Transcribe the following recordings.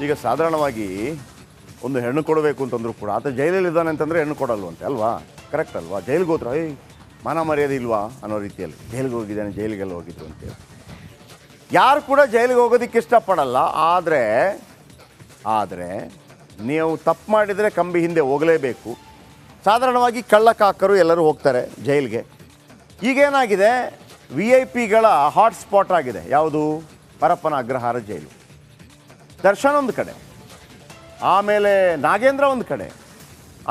ಈಗ ಸಾಧಾರಣವಾಗಿ ಒಂದು ಹೆಣ್ಣು ಕೊಡಬೇಕು ಅಂತಂದ್ರೂ ಕೂಡ ಆತ ಜೈಲಲ್ಲಿ ಇದ್ದಾನೆ ಅಂತಂದರೆ ಹೆಣ್ಣು ಕೊಡಲ್ವಂತೆ ಅಲ್ವಾ? ಕರೆಕ್ಟ್ ಅಲ್ವಾ? ಜೈಲಿಗೆ ಹೋದ್ರೆ ಮಾನ ಮರ್ಯಾದೆ ಇಲ್ವಾ ಅನ್ನೋ ರೀತಿಯಲ್ಲಿ ಜೈಲಿಗೆ ಹೋಗಿದ್ದಾನೆ, ಜೈಲಿಗೆಲ್ಲ ಹೋಗಿದ್ರು ಅಂತೇಳಿ ಯಾರು ಕೂಡ ಜೈಲಿಗೆ ಹೋಗೋದಕ್ಕೆ ಇಷ್ಟಪಡಲ್ಲ. ಆದರೆ ನೀವು ತಪ್ಪು ಮಾಡಿದರೆ ಕಂಬಿ ಹಿಂದೆ ಹೋಗಲೇಬೇಕು. ಸಾಧಾರಣವಾಗಿ ಕಳ್ಳಕಾಕರು ಎಲ್ಲರೂ ಹೋಗ್ತಾರೆ ಜೈಲಿಗೆ. ಈಗೇನಾಗಿದೆ, VIP ಗಳ ಹಾಟ್ಸ್ಪಾಟ್ ಆಗಿದೆ. ಯಾವುದು? ಪರಪ್ಪನ ಅಗ್ರಹಾರ ಜೈಲು. ದರ್ಶನ್ ಒಂದು ಕಡೆ, ಆಮೇಲೆ ನಾಗೇಂದ್ರ ಒಂದು ಕಡೆ,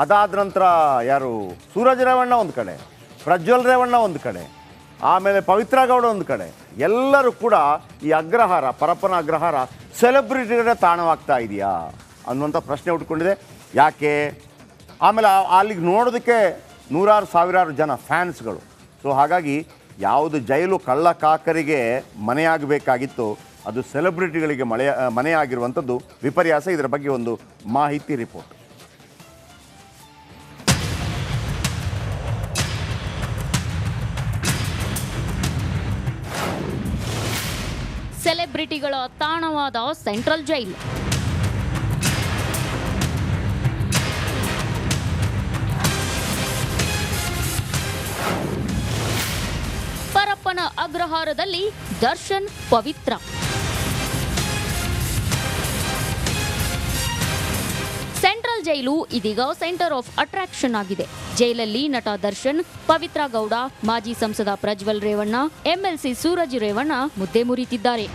ಅದಾದ ನಂತರ ಯಾರು ಸೂರಜ್ ರೇವಣ್ಣ ಒಂದು ಕಡೆ, ಪ್ರಜ್ವಲ್ ರೇವಣ್ಣ ಒಂದು ಕಡೆ, ಆಮೇಲೆ ಪವಿತ್ರ ಗೌಡ ಒಂದು ಕಡೆ. ಎಲ್ಲರೂ ಕೂಡ ಈ ಅಗ್ರಹಾರ, ಪರಪ್ಪನ ಅಗ್ರಹಾರ ಸೆಲೆಬ್ರಿಟಿಗಳ ತಾಣವಾಗ್ತಾ ಇದೆಯಾ ಅನ್ನುವಂಥ ಪ್ರಶ್ನೆ ಉಟ್ಕೊಂಡಿದೆ. ಯಾಕೆ? ಆಮೇಲೆ ಅಲ್ಲಿಗೆ ನೋಡೋದಕ್ಕೆ ನೂರಾರು ಸಾವಿರಾರು ಜನ ಫ್ಯಾನ್ಸ್ಗಳು. ಸೊ ಹಾಗಾಗಿ ಯಾವುದು ಜೈಲು ಕಳ್ಳಕಾಕರಿಗೆ ಮನೆಯಾಗಬೇಕಾಗಿತ್ತು ಅದು ಸೆಲೆಬ್ರಿಟಿಗಳಿಗೆ ಮನೆಯಾಗಿರುವಂಥದ್ದು ವಿಪರ್ಯಾಸ. ಇದರ ಬಗ್ಗೆ ಒಂದು ಮಾಹಿತಿ ರಿಪೋರ್ಟ್. ಸೆಲೆಬ್ರಿಟಿಗಳ ತಾಣವಾದ ಸೆಂಟ್ರಲ್ ಜೈಲು. ಪರಪ್ಪನ ಅಗ್ರಹಾರದಲ್ಲಿ ದರ್ಶನ್, ಪವಿತ್ರ. ಸೆಂಟ್ರಲ್ ಜೈಲು ಇದೀಗ ಸೆಂಟರ್ ಆಫ್ ಅಟ್ರಾಕ್ಷನ್ ಆಗಿದೆ. ಜೈಲಲ್ಲಿ ನಟ ದರ್ಶನ್, ಪವಿತ್ರ ಗೌಡ, ಮಾಜಿ ಸಂಸದ ಪ್ರಜ್ವಲ್ ರೇವಣ್ಣ, MLC ಸೂರಜ್ ರೇವಣ್ಣ ಮುದ್ದೆ ಮುರಿತಿದ್ದಾರೆ.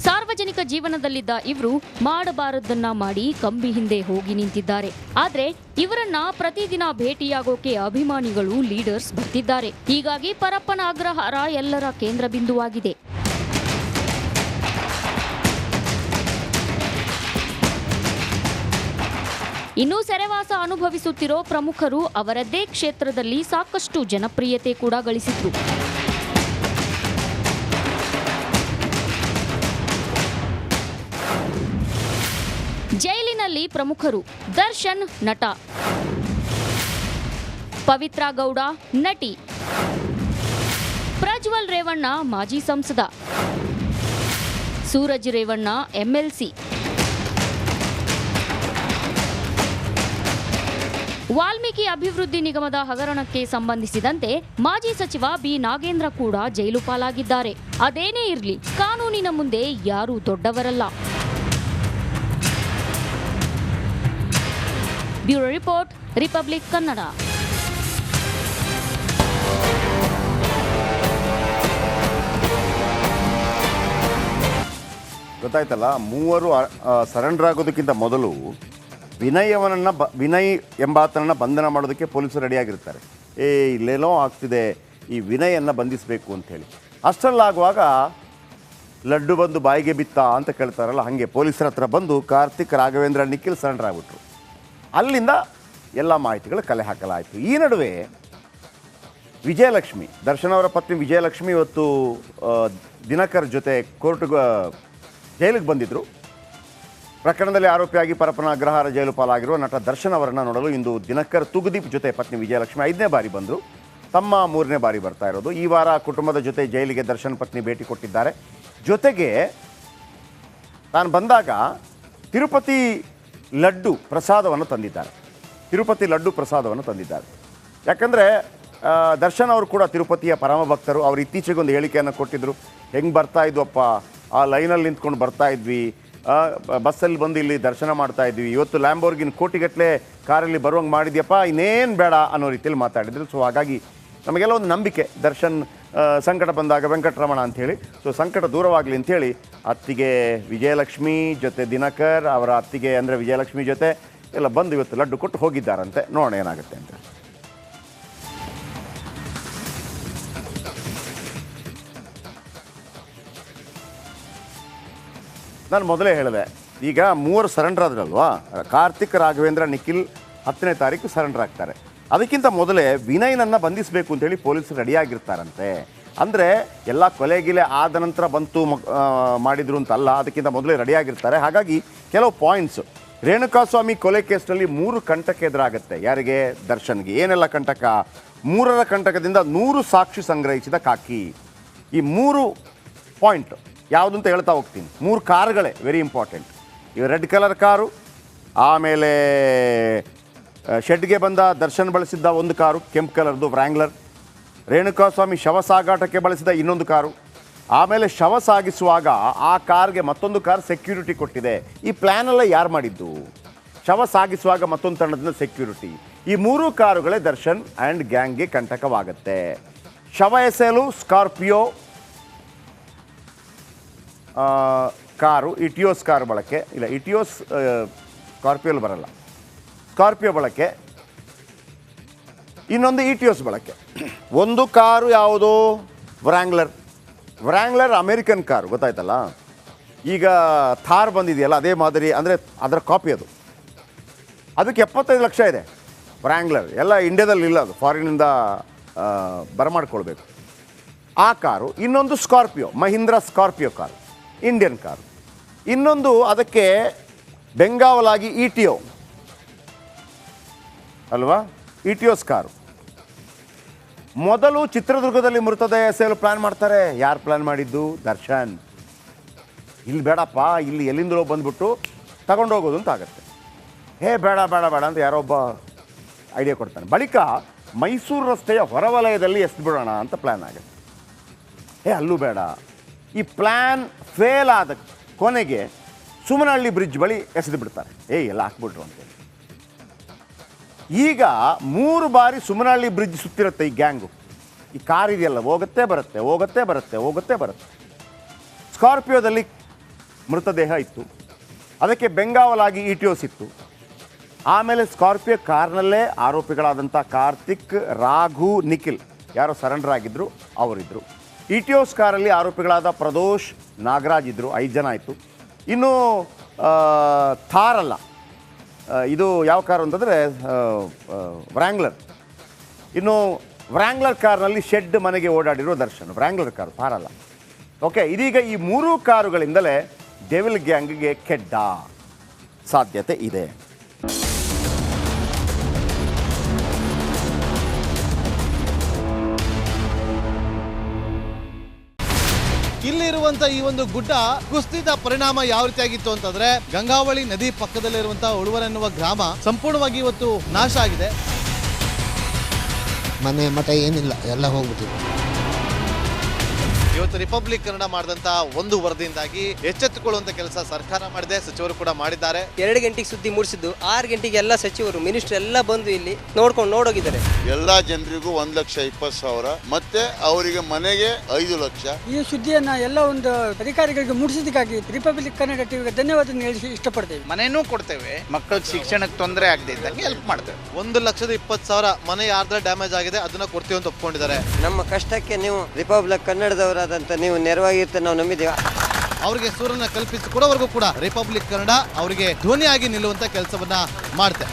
ಸಾರ್ವಜನಿಕ ಜೀವನದಲ್ಲಿದ್ದ ಇವರು ಮಾಡಬಾರದನ್ನ ಮಾಡಿ ಕಂಬಿ ಹಿಂದೆ ಹೋಗಿ ನಿಂತಿದ್ದಾರೆ. ಆದ್ರೆ ಇವರನ್ನ ಪ್ರತಿದಿನ ಭೇಟಿಯಾಗೋಕೆ ಅಭಿಮಾನಿಗಳು, ಲೀಡರ್ಸ್ ಬರ್ತಿದ್ದಾರೆ. ಹೀಗಾಗಿ ಪರಪ್ಪನ ಅಗ್ರಹಾರ ಎಲ್ಲರ ಕೇಂದ್ರ ಬಿಂದುವಾಗಿದೆ. ಇನ್ನು ಸೆರೆವಾಸ ಅನುಭವಿಸುತ್ತಿರೋ ಪ್ರಮುಖರು ಅವರದ್ದೇ ಕ್ಷೇತ್ರದಲ್ಲಿ ಸಾಕಷ್ಟು ಜನಪ್ರಿಯತೆ ಕೂಡ ಗಳಿಸಿದ್ರು. ಜೈಲಿನಲ್ಲಿ ಪ್ರಮುಖರು: ದರ್ಶನ್ ನಟ, ಪವಿತ್ರ ಗೌಡ ನಟಿ, ಪ್ರಜ್ವಲ್ ರೇವಣ್ಣ ಮಾಜಿ ಸಂಸದ, ಸೂರಜ್ ರೇವಣ್ಣ MLC, ವಾಲ್ಮೀಕಿ ಅಭಿವೃದ್ಧಿ ನಿಗಮದ ಹಗರಣಕ್ಕೆ ಸಂಬಂಧಿಸಿದಂತೆ ಮಾಜಿ ಸಚಿವ ಬಿ ನಾಗೇಂದ್ರ ಕೂಡ ಜೈಲು ಪಾಲಾಗಿದ್ದಾರೆ. ಅದೇನೇ ಇರಲಿ, ಕಾನೂನಿನ ಮುಂದೆ ಯಾರೂ ದೊಡ್ಡವರಲ್ಲ. Bureau report, republic Kannada. ಗೊತ್ತಾಯ್ತಲ್ಲ, ಮೂವರು ಸರೆಂಡರ್ ಆಗೋದಕ್ಕಿಂತ ಮೊದಲು ವಿನಯ್ ಎಂಬಾತನನ್ನು ಬಂಧನ ಮಾಡೋದಕ್ಕೆ ಪೊಲೀಸರು ರೆಡಿಯಾಗಿರ್ತಾರೆ. ಇಲ್ಲೇನೋ ಆಗ್ತಿದೆ, ಈ ವಿನಯನ್ನು ಬಂಧಿಸಬೇಕು ಅಂಥೇಳಿ. ಅಷ್ಟರಲ್ಲಾಗುವಾಗ ಲಡ್ಡು ಬಂದು ಬಾಯಿಗೆ ಬಿತ್ತಾ ಅಂತ ಕೇಳ್ತಾರಲ್ಲ, ಹಾಗೆ ಪೊಲೀಸರ ಹತ್ರ ಬಂದು ಕಾರ್ತಿಕ್, ರಾಘವೇಂದ್ರ, ನಿಖಿಲ್ ಸರೆಂಡರ್ ಆಗಿಬಿಟ್ರು. ಅಲ್ಲಿಂದ ಎಲ್ಲ ಮಾಹಿತಿಗಳು ಕಲೆ ಹಾಕಲಾಯಿತು. ಈ ನಡುವೆ ವಿಜಯಲಕ್ಷ್ಮಿ, ದರ್ಶನ್ ಅವರ ಪತ್ನಿ ವಿಜಯಲಕ್ಷ್ಮಿ ಇವತ್ತು ದಿನಕರ್ ಜೊತೆ ಜೈಲಿಗೆ ಬಂದಿದ್ದರು. ಪ್ರಕರಣದಲ್ಲಿ ಆರೋಪಿಯಾಗಿ ಪರಪ್ಪನ ಅಗ್ರಹಾರ ಜೈಲು ಪಾಲಾಗಿರುವ ನಟ ದರ್ಶನ್ ಅವರನ್ನು ನೋಡಲು ಇಂದು ದಿನಕರ್ ತುಗದೀಪ್ ಜೊತೆ ಪತ್ನಿ ವಿಜಯಲಕ್ಷ್ಮಿ 5ನೇ ಬಾರಿ ಬಂದರು. ತಮ್ಮ 3ನೇ ಬಾರಿ ಬರ್ತಾ ಇರೋದು. ಈ ವಾರ ಕುಟುಂಬದ ಜೊತೆ ಜೈಲಿಗೆ ದರ್ಶನ್ ಪತ್ನಿ ಭೇಟಿ ಕೊಟ್ಟಿದ್ದಾರೆ. ಜೊತೆಗೆ ತಾನು ಬಂದಾಗ ತಿರುಪತಿ ಲಡ್ಡು ಪ್ರಸಾದವನ್ನು ತಂದಿದ್ದಾರೆ. ಯಾಕಂದರೆ ದರ್ಶನ್ ಅವರು ಕೂಡ ತಿರುಪತಿಯ ಪರಮ ಭಕ್ತರು. ಅವರು ಇತ್ತೀಚೆಗೆ ಒಂದು ಹೇಳಿಕೆಯನ್ನು ಕೊಟ್ಟಿದ್ದರು. ಹೆಂಗೆ ಬರ್ತಾ ಇದ್ವಪ್ಪ, ಆ ಲೈನಲ್ಲಿ ನಿಂತ್ಕೊಂಡು ಬರ್ತಾ ಇದ್ವಿ, ಬಸ್ಸಲ್ಲಿ ಬಂದು ಇಲ್ಲಿ ದರ್ಶನ ಮಾಡ್ತಾ ಇದ್ವಿ, ಇವತ್ತು ಲ್ಯಾಂಬೋರ್ಗಿನ್ ಕೋಟಿಗಟ್ಟಲೆ ಕಾರಲ್ಲಿ ಬರುವಂಗೆ ಮಾಡಿದ್ಯಪ್ಪ, ಇನ್ನೇನು ಬೇಡ ಅನ್ನೋ ರೀತಿಯಲ್ಲಿ ಮಾತಾಡಿದ್ರು. ಸೊ ಹಾಗಾಗಿ ನಮಗೆಲ್ಲ ಒಂದು ನಂಬಿಕೆ, ದರ್ಶನ್ ಸಂಕಟ ಬಂದಾಗ ವೆಂಕಟರಮಣ ಅಂಥೇಳಿ, ಸೊ ಸಂಕಟ ದೂರವಾಗಲಿ ಅಂಥೇಳಿ ಅತ್ತಿಗೆ ವಿಜಯಲಕ್ಷ್ಮಿ ಜೊತೆ ದಿನಕರ್, ಅವರ ಅತ್ತಿಗೆ ಅಂದರೆ ವಿಜಯಲಕ್ಷ್ಮಿ ಜೊತೆ ಎಲ್ಲ ಬಂದು ಇವತ್ತು ಲಡ್ಡು ಕೊಟ್ಟು ಹೋಗಿದ್ದಾರಂತೆ. ನೋಡೋಣ ಏನಾಗುತ್ತೆ ಅಂತ. ನಾನು ಮೊದಲೇ ಹೇಳಿದೆ, ಈಗ 3 ಸರೆಂಡರ್ ಆದ್ರಲ್ವಾ, ಕಾರ್ತಿಕ್, ರಾಘವೇಂದ್ರ, ನಿಖಿಲ್ 10ನೇ ತಾರೀಕು ಸರೆಂಡರ್ ಆಗ್ತಾರೆ. ಅದಕ್ಕಿಂತ ಮೊದಲೇ ವಿನಯ್ನನ್ನು ಬಂಧಿಸಬೇಕು ಅಂತೇಳಿ ಪೊಲೀಸರು ರೆಡಿಯಾಗಿರ್ತಾರಂತೆ. ಅಂದರೆ ಎಲ್ಲ ಕೊಲೆಗಿಲೆ ಆದ ನಂತರ ಬಂತು ಮಾಡಿದ್ರು ಅಂತಲ್ಲ, ಅದಕ್ಕಿಂತ ಮೊದಲೇ ರೆಡಿಯಾಗಿರ್ತಾರೆ. ಹಾಗಾಗಿ ಕೆಲವು ಪಾಯಿಂಟ್ಸು, ರೇಣುಕಾಸ್ವಾಮಿ ಕೊಲೆ ಕೇಸ್ನಲ್ಲಿ 3 ಕಂಟಕ ಎದುರಾಗುತ್ತೆ. ಯಾರಿಗೆ? ದರ್ಶನ್ಗೆ. ಏನೆಲ್ಲ ಕಂಟಕ? 3ರ ಕಂಟಕದಿಂದ 100 ಸಾಕ್ಷಿ ಸಂಗ್ರಹಿಸಿದ ಕಾಕಿ, ಈ 3 ಪಾಯಿಂಟ್ ಯಾವುದು ಅಂತ ಹೇಳ್ತಾ ಹೋಗ್ತೀನಿ. 3 ಕಾರುಗಳೇ ವೆರಿ ಇಂಪಾರ್ಟೆಂಟ್. ಇವು ರೆಡ್ ಕಲರ್ ಕಾರು, ಆಮೇಲೆ ಶೆಡ್ಗೆ ಬಂದ ದರ್ಶನ್ ಬಳಸಿದ್ದ ಒಂದು ಕಾರು ಕೆಂಪು ಕಲರ್ದು ವ್ರ್ಯಾಂಗ್ಲರ್, ರೇಣುಕಾಸ್ವಾಮಿ ಶವ ಸಾಗಾಟಕ್ಕೆ ಬಳಸಿದ ಇನ್ನೊಂದು ಕಾರು, ಆಮೇಲೆ ಶವ ಸಾಗಿಸುವಾಗ ಆ ಕಾರ್ಗೆ ಮತ್ತೊಂದು ಕಾರ್ ಸೆಕ್ಯೂರಿಟಿ ಕೊಟ್ಟಿದೆ. ಈ ಪ್ಲ್ಯಾನೆಲ್ಲ ಯಾರು ಮಾಡಿದ್ದು? ಶವ ಸಾಗಿಸುವಾಗ ಮತ್ತೊಂದು ತಂಡದಿಂದ ಸೆಕ್ಯೂರಿಟಿ. ಈ 3 ಕಾರುಗಳೇ ದರ್ಶನ್ ಆ್ಯಂಡ್ ಗ್ಯಾಂಗ್ಗೆ ಕಂಟಕವಾಗುತ್ತೆ. ಶವ ಎಸೆಯಲು ಸ್ಕಾರ್ಪಿಯೋ ಕಾರು, ಇಟಿಯೋಸ್ ಕಾರು ಬಳಕೆ ಇಲ್ಲ, ಇಟಿಯೋಸ್ ಸ್ಕಾರ್ಪಿಯೋಲ್ ಬರಲ್ಲ, ಸ್ಕಾರ್ಪಿಯೋ ಬಳಕೆ, ಇನ್ನೊಂದು ಇಟಿಯೋಸ್ ಬಳಕೆ. ಒಂದು ಕಾರು ಯಾವುದು? ವ್ರ್ಯಾಂಗ್ಲರ್ ಅಮೇರಿಕನ್ ಕಾರು, ಗೊತ್ತಾಯ್ತಲ್ಲ. ಈಗ ಥಾರ್ ಬಂದಿದೆಯಲ್ಲ ಅದೇ ಮಾದರಿ, ಅಂದರೆ ಅದರ ಕಾಪಿ ಅದು. ಅದಕ್ಕೆ 75 ಲಕ್ಷ ಇದೆ ವ್ರ್ಯಾಂಗ್ಲರ್. ಎಲ್ಲ ಇಂಡಿಯಾದಲ್ಲಿ ಇಲ್ಲ, ಅದು ಫಾರಿನಿಂದ ಬರಮಾಡ್ಕೊಳ್ಬೇಕು ಆ ಕಾರು. ಇನ್ನೊಂದು Scorpio, Mahindra Scorpio car, Indian car. ಇನ್ನೊಂದು ಅದಕ್ಕೆ ಬೆಂಗಾವಲಾಗಿ ಇಟಿಯೋ ಅಲ್ವಾ, ಇಟಿಯೋಸ್ ಕಾರು. ಮೊದಲು ಚಿತ್ರದುರ್ಗದಲ್ಲಿ ಮೃತದೇಹ ಎಸೆಯಲು ಪ್ಲ್ಯಾನ್ ಮಾಡ್ತಾರೆ. ಯಾರು ಪ್ಲ್ಯಾನ್ ಮಾಡಿದ್ದು? ದರ್ಶನ್. ಇಲ್ಲಿ ಬೇಡಪ್ಪ, ಇಲ್ಲಿ ಎಲ್ಲಿಂದಲೋ ಬಂದ್ಬಿಟ್ಟು ತಗೊಂಡೋಗೋದು ಅಂತ ಆಗುತ್ತೆ. ಬೇಡ ಬೇಡ ಬೇಡ ಅಂತ ಯಾರೊಬ್ಬ ಐಡಿಯಾ ಕೊಡ್ತಾನೆ. ಬಳಿಕ ಮೈಸೂರು ರಸ್ತೆಯ ಹೊರವಲಯದಲ್ಲಿ ಎಸ್ಬಿಡೋಣ ಅಂತ ಪ್ಲ್ಯಾನ್ ಆಗುತ್ತೆ. ಅಲ್ಲೂ ಬೇಡ. ಈ ಪ್ಲ್ಯಾನ್ ಫೇಲ್ ಆದ ಕೊನೆಗೆ ಸುಮನಹಳ್ಳಿ ಬ್ರಿಡ್ಜ್ ಬಳಿ ಎಸೆದು ಬಿಡ್ತಾರೆ. ಎಲ್ಲ ಹಾಕ್ಬಿಟ್ರು ಅಂತೇಳಿ. ಈಗ 3 ಬಾರಿ ಸುಮನಹಳ್ಳಿ ಬ್ರಿಡ್ಜ್ ಸುತ್ತಿರುತ್ತೆ ಈ ಗ್ಯಾಂಗು. ಈ ಕಾರ್ ಇದೆಯಲ್ಲ, ಹೋಗುತ್ತೆ ಬರುತ್ತೆ, ಹೋಗುತ್ತೆ ಬರುತ್ತೆ, ಹೋಗುತ್ತೆ ಬರುತ್ತೆ. ಸ್ಕಾರ್ಪಿಯೋದಲ್ಲಿ ಮೃತದೇಹ ಇತ್ತು, ಅದಕ್ಕೆ ಬೆಂಗಾವಲಾಗಿ ಇಟಿಯೋಸ್ ಇತ್ತು. ಆಮೇಲೆ ಸ್ಕಾರ್ಪಿಯೋ ಕಾರ್ನಲ್ಲೇ ಆರೋಪಿಗಳಾದಂಥ ಕಾರ್ತಿಕ್, ರಾಘು, ನಿಖಿಲ್ ಯಾರೋ ಸರೆಂಡರ್ ಆಗಿದ್ದರು ಅವರಿದ್ದರು. ಇಟಿಯೋಸ್ ಕಾರಲ್ಲಿ ಆರೋಪಿಗಳಾದ ಪ್ರದೋಷ್, ನಾಗರಾಜ್ ಇದ್ದರು. 5 ಜನ ಆಯಿತು. ಇನ್ನು ಥಾರ್ ಅಲ್ಲ, ಇದು ಯಾವ ಕಾರು ಅಂತಂದರೆ ವ್ರ್ಯಾಂಗ್ಲರ್. ಇನ್ನು ವ್ರ್ಯಾಂಗ್ಲರ್ ಕಾರ್ನಲ್ಲಿ ಶೆಡ್ ಮನೆಗೆ ಓಡಾಡಿರೋ ದರ್ಶನ್, ವ್ರ್ಯಾಂಗ್ಲರ್ ಕಾರು, ಥಾರ್ ಅಲ್ಲ. ಓಕೆ, ಇದೀಗ ಈ 3 ಕಾರುಗಳಿಂದಲೇ ಡೆವಿಲ್ ಗ್ಯಾಂಗ್ಗೆ ಕೆಡ್ಡ ಸಾಧ್ಯತೆ ಇದೆ. ಇಲ್ಲಿರುವಂತ ಈ ಒಂದು ಗುಡ್ಡ ಕುಸಿದ ಪರಿಣಾಮ ಯಾವ ರೀತಿಯಾಗಿತ್ತು ಅಂತಂದ್ರೆ, ಗಂಗಾವಳಿ ನದಿ ಪಕ್ಕದಲ್ಲಿರುವಂತಹ ಉಳುವರ್ ಎನ್ನುವ ಗ್ರಾಮ ಸಂಪೂರ್ಣವಾಗಿ ಇವತ್ತು ನಾಶ ಆಗಿದೆ. ಮನೆ ಮಠ ಏನಿಲ್ಲ, ಎಲ್ಲ ಹೋಗ್ಬಿಟ್ಟಿದೆ. ಇವತ್ತು ರಿಪಬ್ಲಿಕ್ ಕನ್ನಡ ಮಾಡಿದಂತ ಒಂದು ವರದಿಯಿಂದಾಗಿ ಎಚ್ಚೆತ್ತುಕೊಳ್ಳುವಂತ ಕೆಲಸ ಸರ್ಕಾರ ಮಾಡಿದೆ, ಸಚಿವರು ಕೂಡ ಮಾಡಿದ್ದಾರೆ. 2 ಗಂಟೆಗೆ ಸುದ್ದಿ ಮೂಡಿಸಿದ್ದು 6 ಗಂಟೆಗೆ ಎಲ್ಲ ಸಚಿವರು ಮಿನಿಸ್ಟರ್ ಎಲ್ಲ ಬಂದು ಇಲ್ಲಿ ನೋಡೋಗಿದ್ದಾರೆ. ಎಲ್ಲಾ ಜನರಿಗೂ 1,20,000 ಮತ್ತೆ ಅವರಿಗೆ ಮನೆಗೆ 5 ಲಕ್ಷ. ಈ ಸುದ್ದಿಯನ್ನ ಎಲ್ಲ ಒಂದು ಅಧಿಕಾರಿಗಳಿಗೆ ಮೂಡಿಸಿದ್ದಕ್ಕಾಗಿ ರಿಪಬ್ಲಿಕ್ ಕನ್ನಡ ಟಿವಿಗೆ ಧನ್ಯವಾದ ಹೇಳಿ ಇಷ್ಟಪಡ್ತೇವೆ. ಮನೆನೂ ಕೊಡ್ತೇವೆ, ಮಕ್ಕಳಿಗೆ ಶಿಕ್ಷಣಕ್ಕೆ ತೊಂದರೆ ಆಗದೆ ಇದ್ದಂಗೆ ಹೆಲ್ಪ್ ಮಾಡ್ತೇವೆ. 1,20,000 ಮನೆ ಯಾರ್ದ್ರ ಡ್ಯಾಮೇಜ್ ಆಗಿದೆ ಅದನ್ನ ಕೊಡ್ತೀವಿ ಅಂತ ಒಪ್ಕೊಂಡಿದ್ದಾರೆ. ನಮ್ಮ ಕಷ್ಟಕ್ಕೆ ನೀವು ರಿಪಬ್ಲಿಕ್ ಕನ್ನಡದವರಾದಂತ ನೀವು ನೆರವಾಗಿರ್ತ ನಾವು ನಂಬಿದ್ದೇವೆ. ಅವರಿಗೆ ಸೂರನ್ನ ಕಲ್ಪಿಸಿಕೊಡೋವರೆಗೂ ಕೂಡ ರಿಪಬ್ಲಿಕ್ ಕನ್ನಡ ಅವರಿಗೆ ಧ್ವನಿಯಾಗಿ ನಿಲ್ಲುವಂತ ಕೆಲಸವನ್ನ ಮಾಡುತ್ತೆ.